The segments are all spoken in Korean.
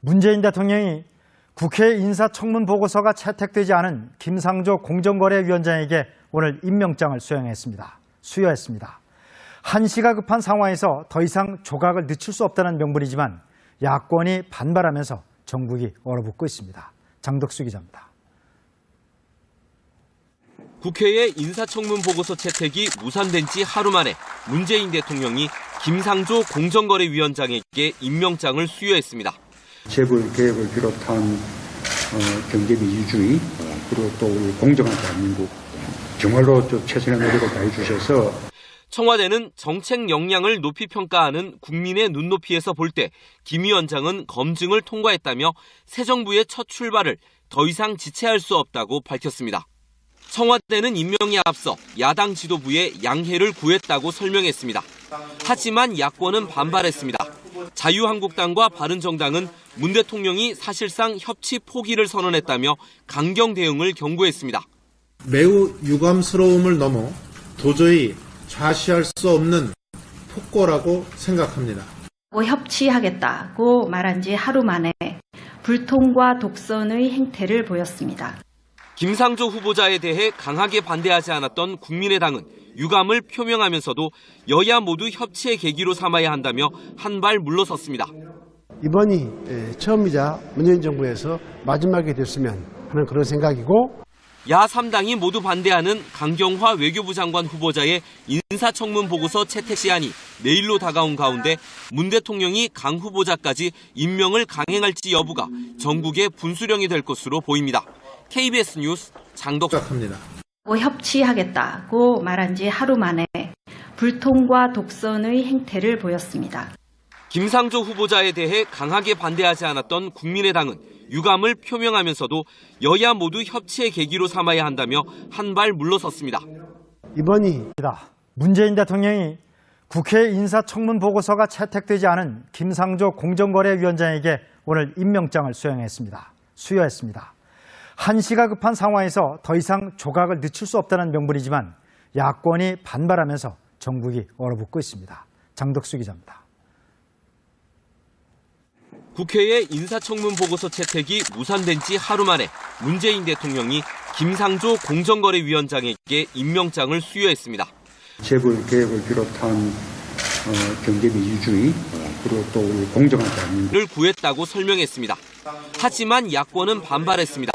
문재인 대통령이 국회 인사청문 보고서가 채택되지 않은 김상조 공정거래위원장에게 오늘 임명장을 수여했습니다. 한시가 급한 상황에서 더 이상 조각을 늦출 수 없다는 명분이지만 야권이 반발하면서 전국이 얼어붙고 있습니다. 장덕수 기자입니다. 국회의 인사청문 보고서 채택이 무산된 지 하루 만에 문재인 대통령이 김상조 공정거래위원장에게 임명장을 수여했습니다. 재벌 개혁을 비롯한 경제 민주주의 그리고 또 우리 공정한 대한민국 정말로 좀 최선의 노력을 다해 주셔서 청와대는 정책 역량을 높이 평가하는 국민의 눈높이에서 볼 때 김 위원장은 검증을 통과했다며 새 정부의 첫 출발을 더 이상 지체할 수 없다고 밝혔습니다. 청와대는 임명에 앞서 야당 지도부에 양해를 구했다고 설명했습니다. 하지만 야권은 반발했습니다. 자유한국당과 바른정당은 문 대통령이 사실상 협치 포기를 선언했다며 강경 대응을 경고했습니다. 매우 유감스러움을 넘어 도저히 좌시할 수 없는 폭거라고 생각합니다. 협치하겠다고 말한 지 하루 만에 불통과 독선의 행태를 보였습니다. 김상조 후보자에 대해 강하게 반대하지 않았던 국민의당은 유감을 표명하면서도 여야 모두 협치의 계기로 삼아야 한다며 한 발 물러섰습니다. 이번이 처음이자 문재인 정부에서 마지막이 됐으면 하는 그런 생각이고, 야 3당이 모두 반대하는 강경화 외교부 장관 후보자의 인사청문 보고서 채택 시한이 내일로 다가온 가운데 문 대통령이 강 후보자까지 임명을 강행할지 여부가 전국의 분수령이 될 것으로 보입니다. KBS 뉴스 장덕수입니다. 협치하겠다고 말한 지 하루 만에 불통과 독선의 행태를 보였습니다. 김상조 후보자에 대해 강하게 반대하지 않았던 국민의당은 유감을 표명하면서도 여야 모두 협치의 계기로 삼아야 한다며 한 발 물러섰습니다. 이번이 문재인 대통령이 국회 인사청문 보고서가 채택되지 않은 김상조 공정거래위원장에게 오늘 임명장을 수여했습니다. 한시가 급한 상황에서 더 이상 조각을 늦출 수 없다는 명분이지만 야권이 반발하면서 전국이 얼어붙고 있습니다. 장덕수 기자입니다. 국회의 인사청문 보고서 채택이 무산된 지 하루 만에 문재인 대통령이 김상조 공정거래위원장에게 임명장을 수여했습니다. 재벌 개혁을 비롯한 경제 민주주의 그리고 또 우리 공정한 대한민국을 구했다고 설명했습니다. 하지만 야권은 반발했습니다.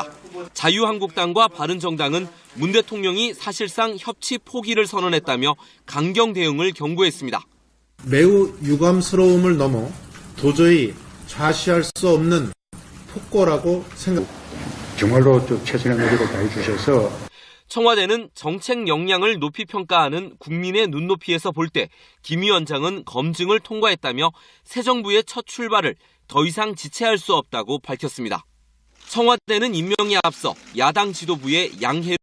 자유한국당과 바른정당은 문 대통령이 사실상 협치 포기를 선언했다며 강경 대응을 경고했습니다. 매우 유감스러움을 넘어 도저히 좌시할 수 없는 폭거라고 생각합니다. 정말로 좀 최선의 노력을 다해 주셔서 청와대는 정책 역량을 높이 평가하는 국민의 눈높이에서 볼 때 김 위원장은 검증을 통과했다며 새 정부의 첫 출발을 더 이상 지체할 수 없다고 밝혔습니다. 청와대는 임명에 앞서 야당 지도부에 양해를